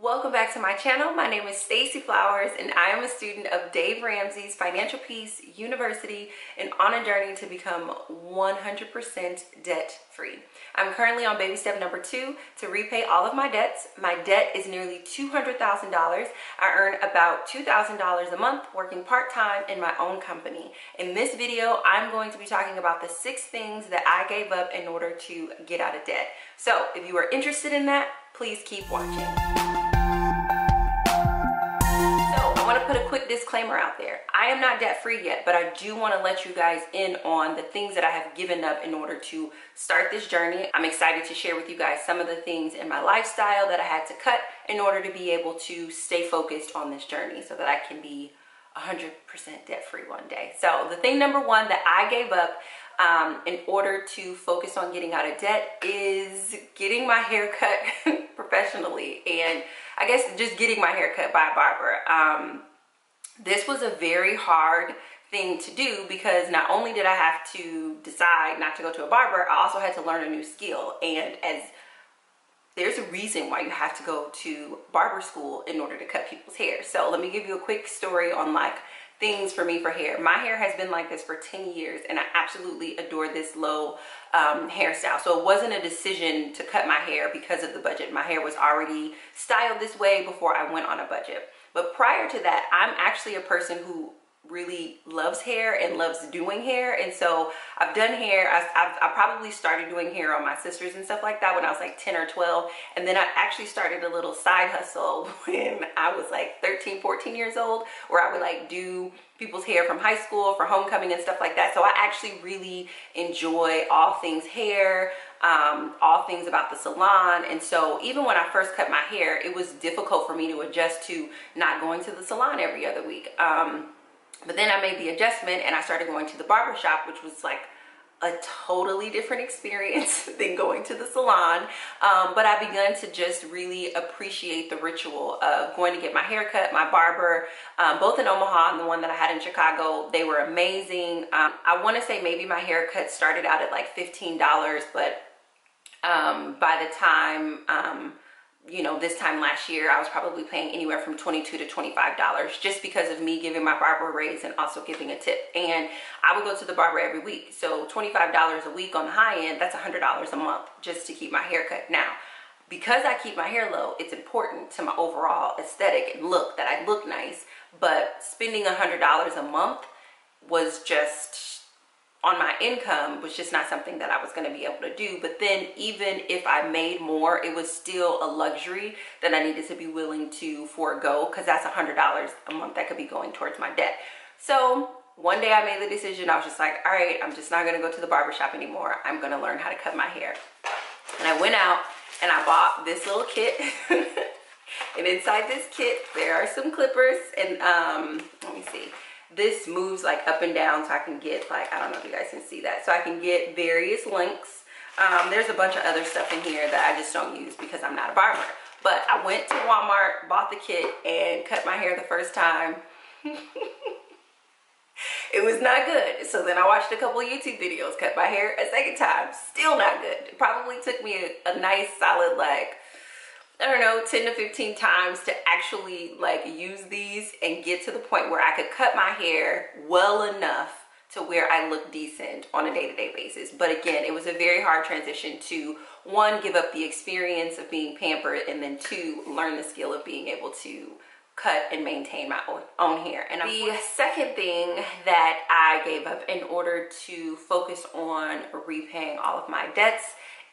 Welcome back to my channel. My name is Stacey Flowers and I am a student of Dave Ramsey's Financial Peace University and on a journey to become 100% debt-free. I'm currently on baby step number 2 to repay all of my debts. My debt is nearly $200,000. I earn about $2,000 a month working part-time in my own company. In this video, I'm going to be talking about the 6 things that I gave up in order to get out of debt. So if you are interested in that, please keep watching. I want to put a quick disclaimer out there. I am not debt free yet, but I do want to let you guys in on the things that I have given up in order to start this journey. I'm excited to share with you guys some of the things in my lifestyle that I had to cut in order to be able to stay focused on this journey so that I can be 100% debt free one day. So the thing number 1 that I gave up in order to focus on getting out of debt is getting my hair cut professionally, and I guess just getting my hair cut by a barber. This was a very hard thing to do because not only did I have to decide not to go to a barber, I also had to learn a new skill. And as there's a reason why you have to go to barber school in order to cut people's hair. So let me give you a quick story on like things for me for hair. My hair has been like this for 10 years and I absolutely adore this low hairstyle. So it wasn't a decision to cut my hair because of the budget. My hair was already styled this way before I went on a budget. But prior to that, I'm actually a person who really loves hair and loves doing hair, and so I've done hair. I probably started doing hair on my sisters and stuff like that when I was like 10 or 12, and then I actually started a little side hustle when I was like 13, 14 years old, where I would like do people's hair from high school for homecoming and stuff like that. So I actually really enjoy all things hair, all things about the salon. And so even when I first cut my hair, it was difficult for me to adjust to not going to the salon every other week. But then I made the adjustment and I started going to the barber shop, which was like a totally different experience than going to the salon. But I began to just really appreciate the ritual of going to get my hair cut. My barber, both in Omaha and the one that I had in Chicago, they were amazing. I want to say maybe my haircut started out at like $15, but by the time, this time last year, I was probably paying anywhere from $22 to $25 just because of me giving my barber a raise and also giving a tip. And I would go to the barber every week. So $25 a week on the high end, that's $100 a month just to keep my hair cut. Now, because I keep my hair low, it's important to my overall aesthetic and look that I look nice. But spending $100 a month was just, on my income, was just not something that I was going to be able to do. But then even if I made more, it was still a luxury that I needed to be willing to forego, because that's $100 a month that could be going towards my debt. So one day I made the decision. I was just like, all right, I'm just not going to go to the barbershop anymore. I'm going to learn how to cut my hair. And I went out and I bought this little kit. And inside this kit, there are some clippers. And let me see. This moves like up and down, so I can get like, I don't know if you guys can see that. So I can get various lengths. There's a bunch of other stuff in here that I just don't use because I'm not a barber. But I went to Walmart, bought the kit, and cut my hair the first time. It was not good. So then I watched a couple of YouTube videos, cut my hair a second time. Still not good. It probably took me a nice solid like, I don't know, 10 to 15 times to actually like use these and get to the point where I could cut my hair well enough to where I look decent on a day-to-day basis. But again, it was a very hard transition to, 1, give up the experience of being pampered, and then 2, learn the skill of being able to cut and maintain my own hair. And the second thing that I gave up in order to focus on repaying all of my debts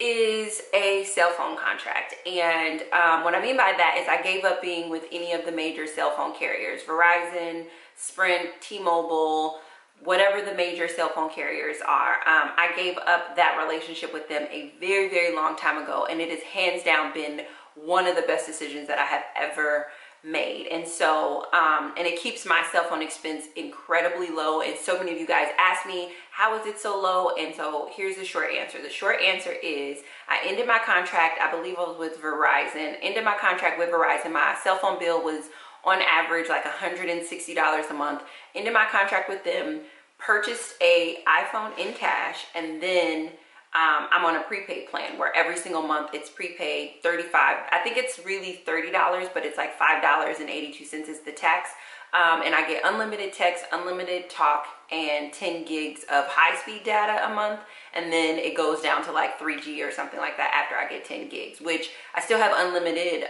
is a cell phone contract. And what I mean by that is I gave up being with any of the major cell phone carriers, Verizon, Sprint, T-Mobile, whatever the major cell phone carriers are. I gave up that relationship with them a very, very long time ago, and it has hands down been one of the best decisions that I have ever made. And so and it keeps my cell phone expense incredibly low. And so many of you guys ask me, how is it so low? And so here's the short answer. The short answer is I ended my contract, I believe I was with Verizon, ended my contract with Verizon. My cell phone bill was on average like $160 a month. Ended my contract with them, purchased a iPhone in cash, and then I'm on a prepaid plan where every single month it's prepaid 35. I think it's really $30, but it's like $5.82 is the tax. And I get unlimited text, unlimited talk, and 10 gigs of high-speed data a month. And then it goes down to like 3G or something like that after I get 10 gigs, which I still have unlimited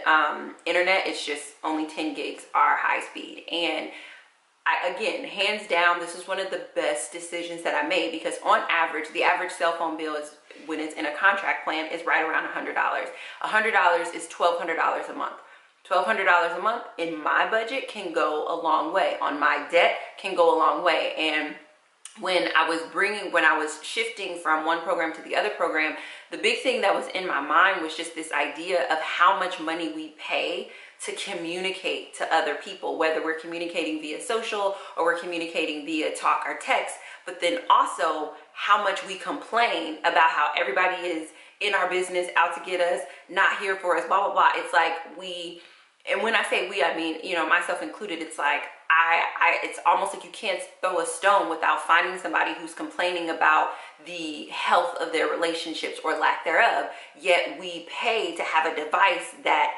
internet. It's just only 10 gigs are high speed. And again, hands down, this is one of the best decisions that I made, because on average, the average cell phone bill is, when it's in a contract plan, is right around $100. $100 is $1,200 a month. $1,200 a month in my budget can go a long way. On my debt can go a long way. And when I was shifting from one program to the other program, the big thing that was in my mind was just this idea of how much money we pay to communicate to other people, whether we're communicating via social or we're communicating via talk or text, but then also how much we complain about how everybody is in our business, out to get us, not here for us, blah, blah, blah. It's like and when I say we, I mean, you know, myself included, it's like, it's almost like you can't throw a stone without finding somebody who's complaining about the health of their relationships or lack thereof, yet we pay to have a device that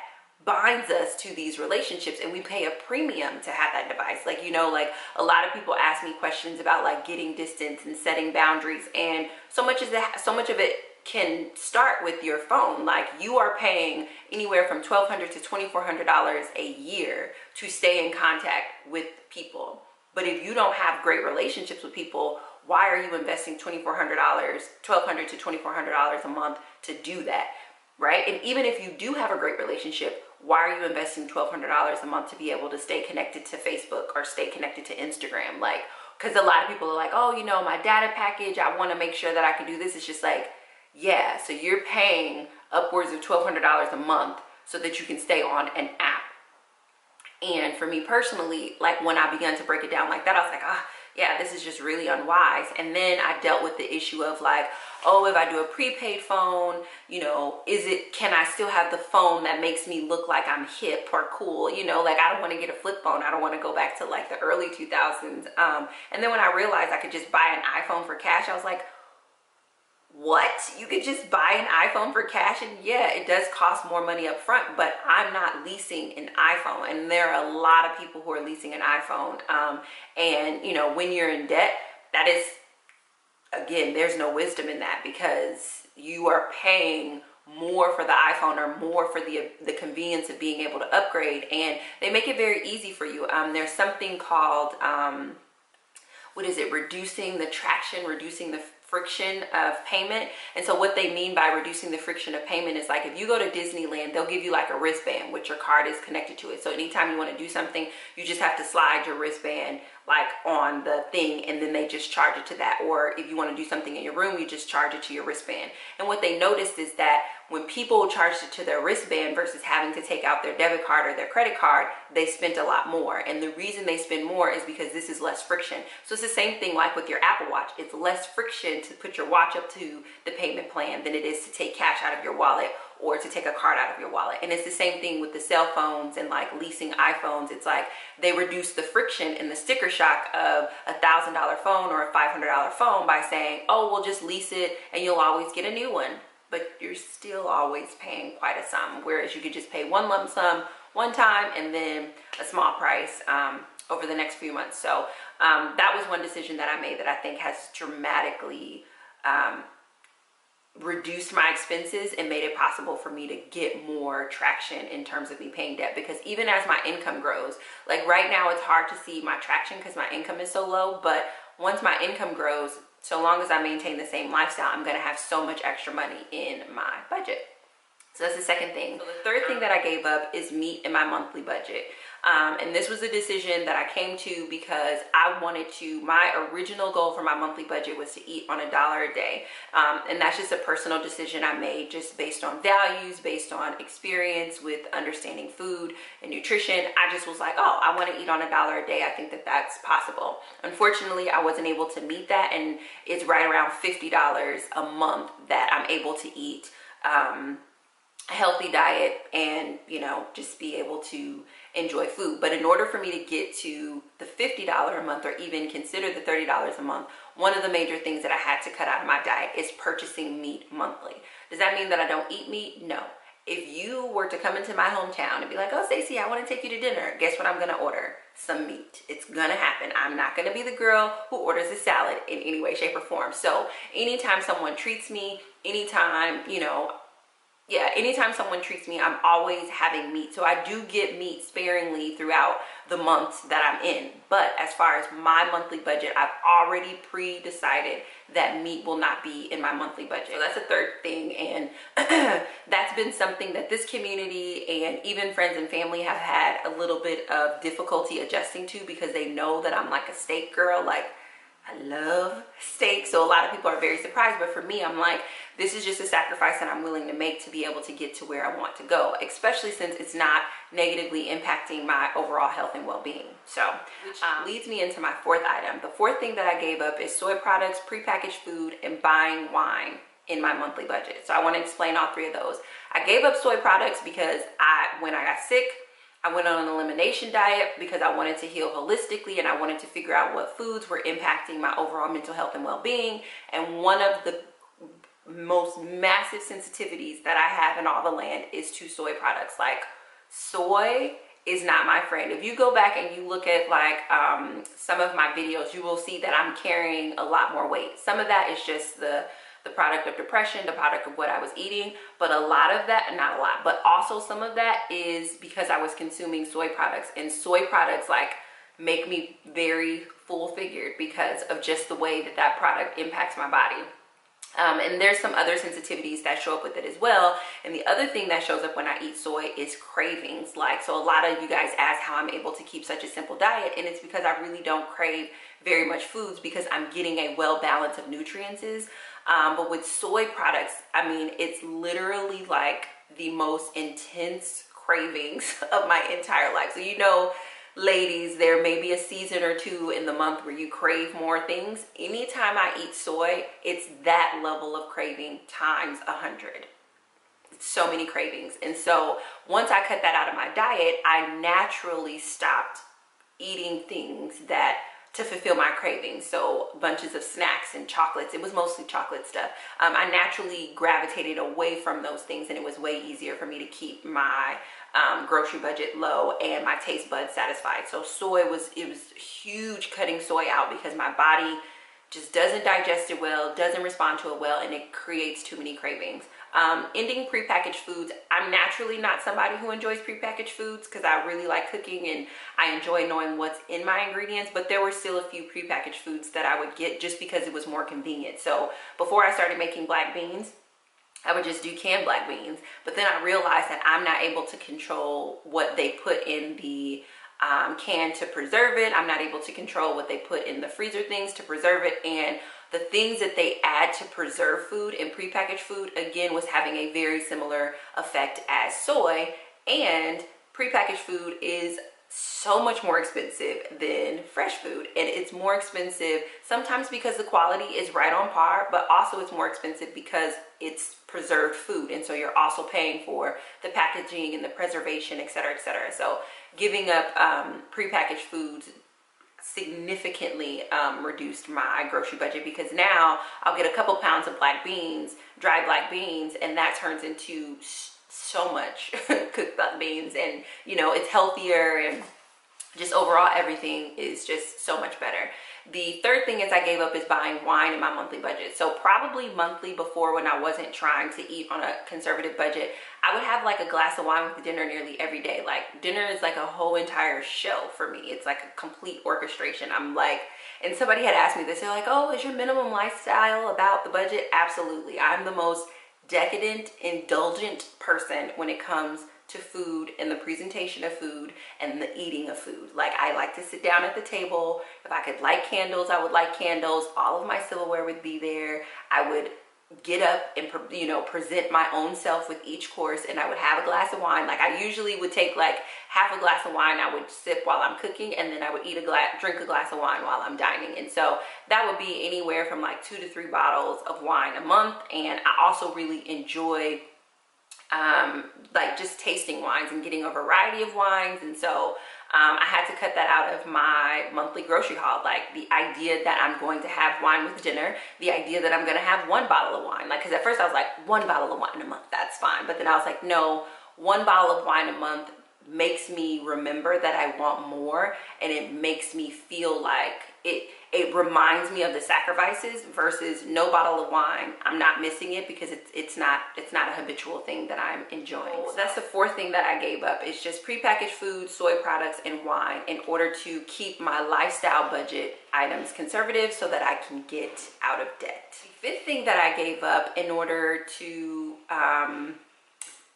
binds us to these relationships, and we pay a premium to have that device. Like, you know, like a lot of people ask me questions about like getting distance and setting boundaries, and so much of it can start with your phone. Like, you are paying anywhere from $1,200 to $2,400 a year to stay in contact with people. But if you don't have great relationships with people, why are you investing $1,200 to $2,400 a month to do that, right? And even if you do have a great relationship, why are you investing $1,200 a month to be able to stay connected to Facebook or stay connected to Instagram? Like, because a lot of people are like, oh, you know, my data package, I want to make sure that I can do this. It's just like, yeah, so you're paying upwards of $1,200 a month so that you can stay on an app. And for me personally, like when I began to break it down like that, I was like, yeah, this is just really unwise. And then I dealt with the issue of like, oh, if I do a prepaid phone, you know, can I still have the phone that makes me look like I'm hip or cool? You know, like, I don't want to get a flip phone. I don't want to go back to like the early 2000s. And then when I realized I could just buy an iPhone for cash, I was like, what? You could just buy an iPhone for cash? And yeah, it does cost more money up front, but I'm not leasing an iPhone. And there are a lot of people who are leasing an iPhone. And you know, when you're in debt, that is, again, there's no wisdom in that, because you are paying more for the iPhone or more for the convenience of being able to upgrade. And they make it very easy for you. There's something called, reducing the traction, reducing the friction of payment. And so what they mean by reducing the friction of payment is like, if you go to Disneyland, they'll give you like a wristband with your card is connected to it. So anytime you want to do something, you just have to slide your wristband like on the thing, and then they just charge it to that. Or if you want to do something in your room, you just charge it to your wristband. And what they noticed is that when people charged it to their wristband versus having to take out their debit card or their credit card, they spent a lot more. And the reason they spend more is because this is less friction. So it's the same thing like with your Apple Watch. It's less friction to put your watch up to the payment plan than it is to take cash out of your wallet or to take a card out of your wallet. And it's the same thing with the cell phones and like leasing iPhones. It's like they reduce the friction and the sticker shock of a $1,000 phone or a $500 phone by saying, oh, we'll just lease it and you'll always get a new one. But you're still always paying quite a sum. Whereas you could just pay one lump sum one time and then a small price over the next few months. So that was one decision that I made that I think has dramatically reduced my expenses and made it possible for me to get more traction in terms of me paying debt. Because even as my income grows, like right now it's hard to see my traction because my income is so low, but once my income grows, so long as I maintain the same lifestyle, I'm going to have so much extra money in my budget. So that's the second thing. So the third thing that I gave up is meat in my monthly budget. And this was a decision that I came to because I wanted to, my original goal for my monthly budget was to eat on $1 a day. And that's just a personal decision I made just based on values, based on experience with understanding food and nutrition. I just was like, oh, I want to eat on $1 a day. I think that that's possible. Unfortunately, I wasn't able to meet that. And it's right around $50 a month that I'm able to eat a healthy diet and, you know, just be able to enjoy food. But in order for me to get to the $50 a month or even consider the $30 a month, one of the major things that I had to cut out of my diet is purchasing meat monthly. Does that mean that I don't eat meat? No. If you were to come into my hometown and be like, oh, Stacey, I want to take you to dinner, guess what I'm going to order? Some meat. It's going to happen. I'm not going to be the girl who orders a salad in any way, shape, or form. So anytime someone treats me, anytime, you know, yeah, anytime someone treats me, I'm always having meat. So I do get meat sparingly throughout the months that I'm in. But as far as my monthly budget, I've already pre-decided that meat will not be in my monthly budget. So that's a third thing. And that's been something that this community and even friends and family have had a little bit of difficulty adjusting to, because they know that I'm like a steak girl. Like, I love steak, so a lot of people are very surprised, but for me, I'm like, this is just a sacrifice that I'm willing to make to be able to get to where I want to go, especially since it's not negatively impacting my overall health and well-being. So, which leads me into my fourth item. The fourth thing that I gave up is soy products, prepackaged food, and buying wine in my monthly budget. So I want to explain all three of those. I gave up soy products because when I got sick, I went on an elimination diet because I wanted to heal holistically and I wanted to figure out what foods were impacting my overall mental health and well-being. And one of the most massive sensitivities that I have in all the land is to soy products. Like, soy is not my friend. If you go back and you look at like some of my videos, you will see that I'm carrying a lot more weight. Some of that is just the product of depression, the product of what I was eating, but a lot of that, not a lot, but also some of that is because I was consuming soy products, and soy products like make me very full-figured because of just the way that that product impacts my body. And there's some other sensitivities that show up with it as well. And the other thing that shows up when I eat soy is cravings. Like, so a lot of you guys ask how I'm able to keep such a simple diet, and it's because I really don't crave very much foods because I'm getting a well balance of nutrients. But with soy products, I mean, it's literally like the most intense cravings of my entire life. So, you know, ladies, there may be a season or two in the month where you crave more things. Anytime I eat soy, it's that level of craving times 100. So many cravings. And so once I cut that out of my diet, I naturally stopped eating things that to fulfill my cravings. So bunches of snacks and chocolates. It was mostly chocolate stuff. I naturally gravitated away from those things, and it was way easier for me to keep my grocery budget low and my taste buds satisfied. So it was huge cutting soy out because my body just doesn't digest it well, doesn't respond to it well, and it creates too many cravings. Ending prepackaged foods. I'm naturally not somebody who enjoys prepackaged foods because I really like cooking and I enjoy knowing what's in my ingredients, but there were still a few prepackaged foods that I would get just because it was more convenient. So before I started making black beans, I would just do canned black beans, but then I realized that I'm not able to control what they put in the can to preserve it. I'm not able to control what they put in the freezer things to preserve it, and the things that they add to preserve food and prepackaged food, again, was having a very similar effect as soy. And prepackaged food is so much more expensive than fresh food, and it's more expensive sometimes because the quality is right on par, but also it's more expensive because it's preserved food, and so you're also paying for the packaging and the preservation, etc., etc. So giving up prepackaged foods significantly reduced my grocery budget, because now I'll get a couple pounds of black beans, dry black beans, and that turns into so much cooked black beans, and you know, it's healthier, and just overall everything is just so much better. The third thing is I gave up is buying wine in my monthly budget. So probably monthly before, when I wasn't trying to eat on a conservative budget, I would have like a glass of wine with dinner nearly every day. Like, dinner is like a whole entire show for me. It's like a complete orchestration. I'm like, and somebody had asked me this, they're like, oh, is your minimum lifestyle about the budget? Absolutely. I'm the most decadent, indulgent person when it comes to food and the presentation of food and the eating of food. Like, I like to sit down at the table. If I could light candles, I would light candles. All of my silverware would be there. I would get up and, you know, present my own self with each course, and I would have a glass of wine. Like, I usually would take like half a glass of wine. I would sip while I'm cooking, and then I would drink a glass of wine while I'm dining. And so that would be anywhere from like 2 to 3 bottles of wine a month. And I also really enjoy like just tasting wines and getting a variety of wines. And so I had to cut that out of my monthly grocery haul. Like the idea that I'm going to have wine with dinner, the idea that I'm going to have one bottle of wine. Like, because at first I was like, one bottle of wine a month, that's fine. But then I was like, no, one bottle of wine a month makes me remember that I want more, and it makes me feel like it reminds me of the sacrifices versus no bottle of wine. I'm not missing it because it's not a habitual thing that I'm enjoying. So that's the fourth thing that I gave up. It's just prepackaged food, soy products, and wine in order to keep my lifestyle budget items conservative so that I can get out of debt. The fifth thing that I gave up in order to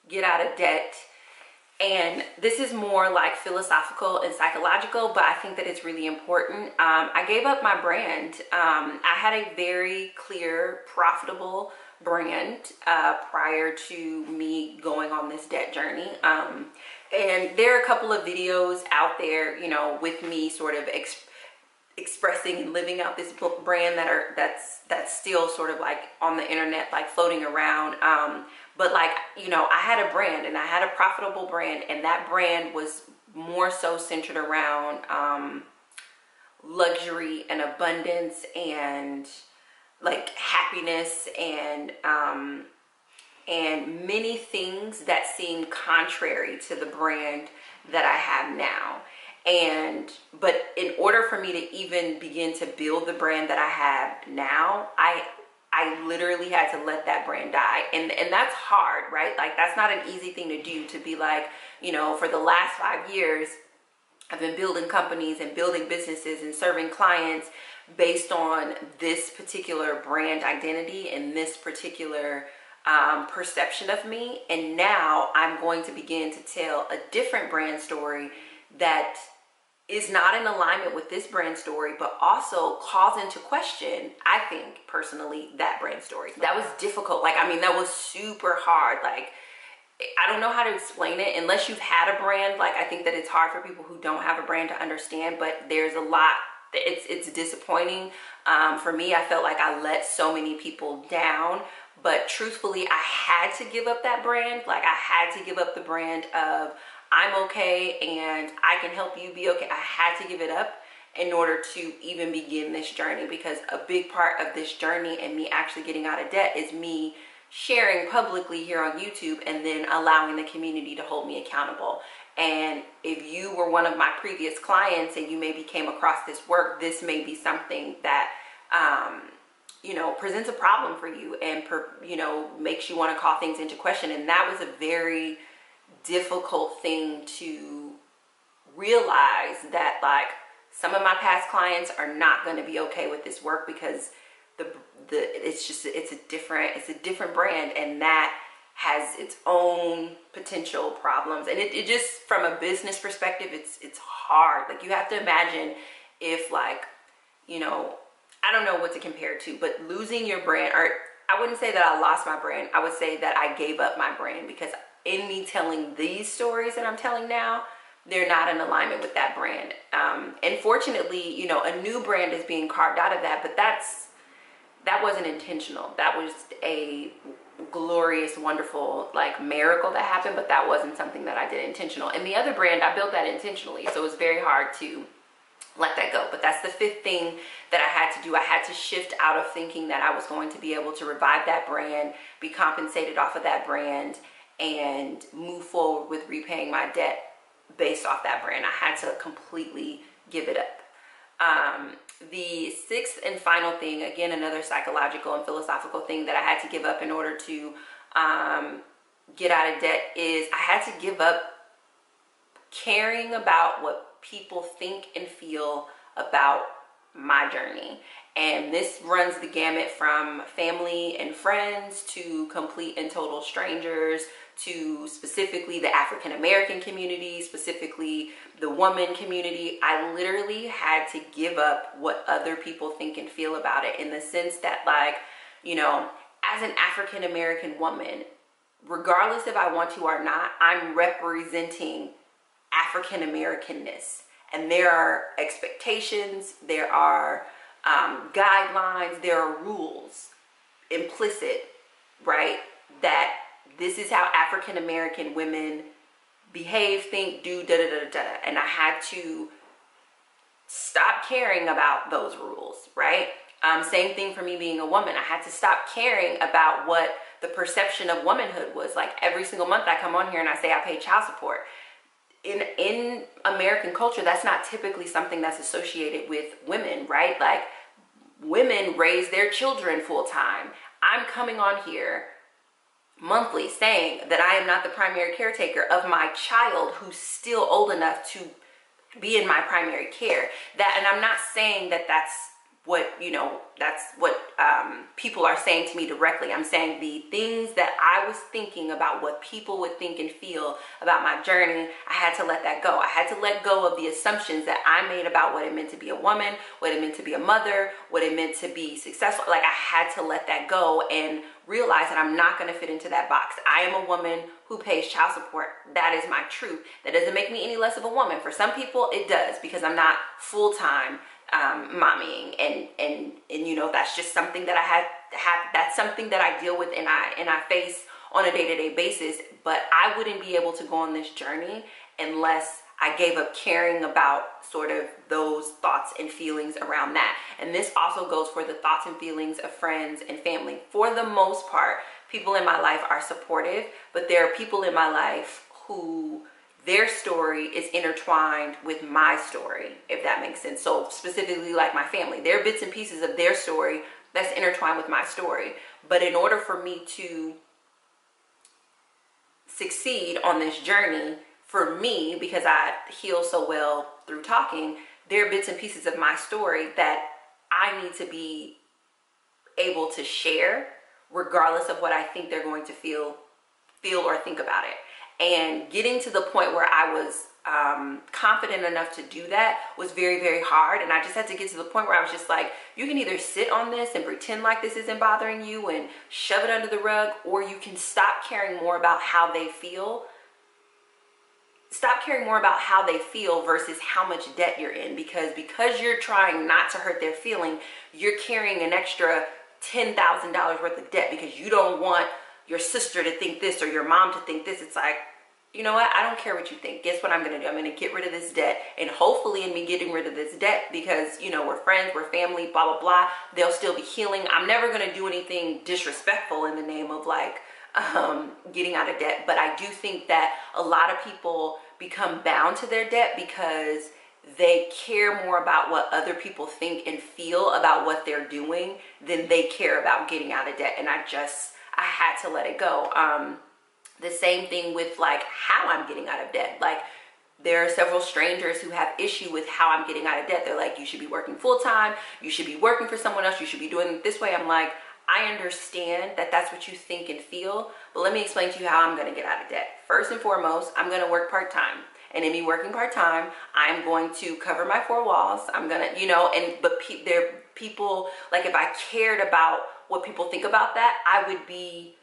get out of debt, and this is more like philosophical and psychological, but I think that it's really important. I gave up my brand. I had a very clear, profitable brand prior to me going on this debt journey. And there are a couple of videos out there, you know, with me sort of expressing and living out this brand that's still sort of like on the internet, like floating around. But like, you know, I had a brand, and I had a profitable brand, and that brand was more so centered around luxury and abundance and like happiness and many things that seem contrary to the brand that I have now. But in order for me to even begin to build the brand that I have now, I literally had to let that brand die. And that's hard, right? Like, that's not an easy thing to do, to be like, you know, for the last 5 years, I've been building companies and building businesses and serving clients based on this particular brand identity and this particular perception of me. And now I'm going to begin to tell a different brand story that is not in alignment with this brand story, but also calls into question, I think personally, that brand story. That was difficult. Like, I mean, that was super hard. Like, I don't know how to explain it unless you've had a brand. Like, I think that it's hard for people who don't have a brand to understand, but there's a lot. It's disappointing. For me, I felt like I let so many people down, but truthfully, I had to give up that brand. Like, I had to give up the brand of I'm okay and I can help you be okay. I had to give it up in order to even begin this journey, because a big part of this journey and me actually getting out of debt is me sharing publicly here on YouTube and then allowing the community to hold me accountable. And if you were one of my previous clients and you maybe came across this work, this may be something that you know, presents a problem for you and you know, makes you want to call things into question. And that was a very difficult thing to realize, that like some of my past clients are not going to be okay with this work because it's a different brand, and that has its own potential problems. And it just, from a business perspective, it's hard. Like, you have to imagine if, like, you know, I don't know what to compare it to, but losing your brand, or I wouldn't say that I lost my brand, I would say that I gave up my brand, because in me telling these stories that I'm telling now, they're not in alignment with that brand. And fortunately, you know, a new brand is being carved out of that, but that wasn't intentional. That was a glorious, wonderful, like, miracle that happened, but that wasn't something that I did intentional. And the other brand, I built that intentionally, so it was very hard to let that go. But that's the fifth thing that I had to do. I had to shift out of thinking that I was going to be able to revive that brand, be compensated off of that brand, and move forward with repaying my debt based off that brand. I had to completely give it up. The sixth and final thing, again, another psychological and philosophical thing that I had to give up in order to get out of debt, is I had to give up caring about what people think and feel about my journey. And this runs the gamut from family and friends to complete and total strangers, to specifically the African American community, specifically the woman community. I literally had to give up what other people think and feel about it, in the sense that, like, you know, as an African American woman, regardless if I want to or not, I'm representing African Americanness. And there are expectations, there are guidelines, there are rules implicit, right, that this is how African American women behave, think, do, da da da da. And I had to stop caring about those rules, right? Same thing for me being a woman. I had to stop caring about what the perception of womanhood was. Like every single month I come on here and I say I pay child support. In American culture, that's not typically something that's associated with women, right? Like women raise their children full time. I'm coming on here monthly saying that I am not the primary caretaker of my child who's still old enough to be in my primary care. And I'm not saying that that's what, that's what people are saying to me directly. I'm saying the things that I was thinking about what people would think and feel about my journey, I had to let that go. I had to let go of the assumptions that I made about what it meant to be a woman, what it meant to be a mother, what it meant to be successful. Like I had to let that go and realize that I'm not going to fit into that box. I am a woman who pays child support. That is my truth. That doesn't make me any less of a woman. For some people it does, because I'm not full-time mommying, and that's just something that I have that's something that I deal with and I face on a day-to-day basis. But I wouldn't be able to go on this journey unless I gave up caring about sort of those thoughts and feelings around that. And this also goes for the thoughts and feelings of friends and family. For the most part, people in my life are supportive, but there are people in my life who their story is intertwined with my story, if that makes sense. So specifically like my family, there are bits and pieces of their story that's intertwined with my story. But in order for me to succeed on this journey, for me, because I heal so well through talking, there are bits and pieces of my story that I need to be able to share regardless of what I think they're going to feel or think about it. And getting to the point where I was confident enough to do that was very, very hard. And I just had to get to the point where I was just like, you can either sit on this and pretend like this isn't bothering you and shove it under the rug, or you can stop caring more about how they feel. Stop caring more about how they feel versus how much debt you're in, because you're trying not to hurt their feeling, you're carrying an extra $10,000 worth of debt because you don't want your sister to think this or your mom to think this. It's like, you know what? I don't care what you think. Guess what I'm going to do? I'm going to get rid of this debt. And hopefully in me getting rid of this debt, because, we're friends, we're family, blah, blah, blah, they'll still be healing. I'm never going to do anything disrespectful in the name of like getting out of debt. But I do think that a lot of people become bound to their debt because they care more about what other people think and feel about what they're doing than they care about getting out of debt. And I had to let it go. The same thing with like how I'm getting out of debt. Like there are several strangers who have issue with how I'm getting out of debt. They're like, you should be working full time. You should be working for someone else. You should be doing it this way. I'm like, I understand that that's what you think and feel, but let me explain to you how I'm going to get out of debt. First and foremost, I'm going to work part-time. And in me working part-time, I'm going to cover my four walls. I'm going to, there are people, like if I cared about what people think about that, I would be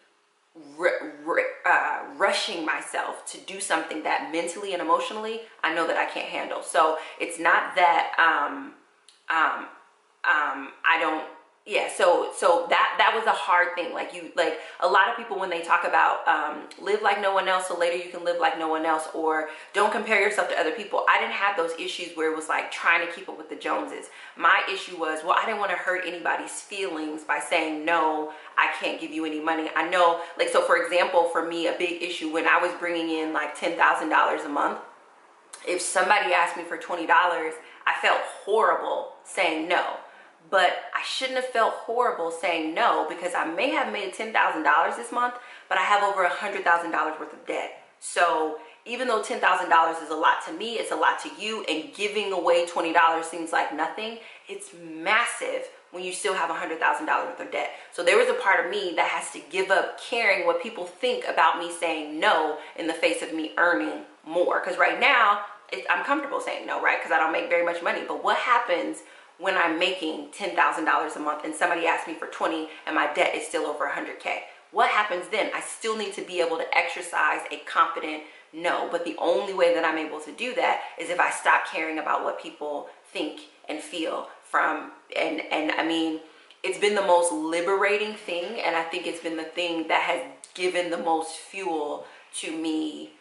rushing myself to do something that mentally and emotionally I know that I can't handle. So it's not that I don't. Yeah, so that was a hard thing. Like a lot of people when they talk about live like no one else so later you can live like no one else, or don't compare yourself to other people. I didn't have those issues where it was like trying to keep up with the Joneses. My issue was, well, I didn't want to hurt anybody's feelings by saying, no, I can't give you any money. I know, like, so for example, for me, a big issue when I was bringing in like $10,000 a month, if somebody asked me for $20, I felt horrible saying no. But I shouldn't have felt horrible saying no, because I may have made $10,000 this month, but I have over $100,000 worth of debt. So even though $10,000 is a lot to me, it's a lot to you, and giving away $20 seems like nothing, it's massive when you still have $100,000 worth of debt. So there was a part of me that has to give up caring what people think about me saying no in the face of me earning more. Because right now, I'm comfortable saying no, right? Because I don't make very much money. But what happens when I'm making $10,000 a month and somebody asks me for 20 and my debt is still over 100K? What happens then? I still need to be able to exercise a confident no. But the only way that I'm able to do that is if I stop caring about what people think and feel from, and I mean, it's been the most liberating thing, and I think it's been the thing that has given the most fuel to me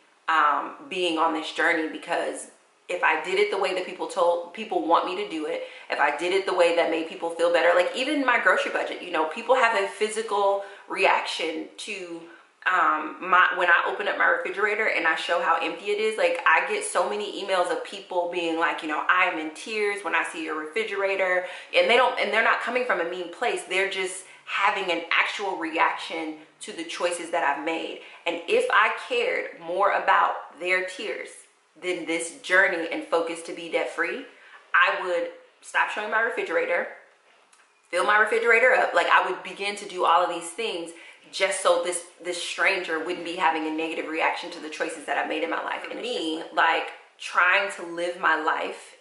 being on this journey. Because if I did it the way that people want me to do it, if I did it the way that made people feel better, like even my grocery budget, you know, people have a physical reaction to when I open up my refrigerator and I show how empty it is. Like, I get so many emails of people being like, you know, I am in tears when I see your refrigerator, and they're not coming from a mean place. They're just having an actual reaction to the choices that I've made. And if I cared more about their tears than this journey and focus to be debt free, I would stop showing my refrigerator, fill my refrigerator up. Like, I would begin to do all of these things just so this stranger wouldn't be having a negative reaction to the choices that I made in my life. And me, like, trying to live my life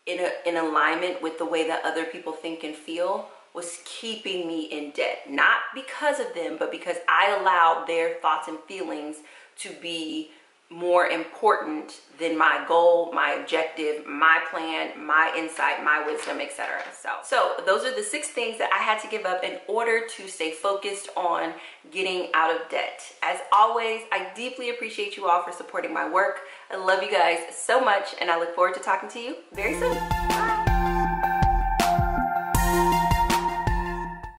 in alignment with the way that other people think and feel was keeping me in debt. Not because of them, but because I allowed their thoughts and feelings to be more important than my goal, my objective, my plan, my insight, my wisdom, etc. So those are the 6 things that I had to give up in order to stay focused on getting out of debt. As always, I deeply appreciate you all for supporting my work. I love you guys so much, and I look forward to talking to you very soon. Bye.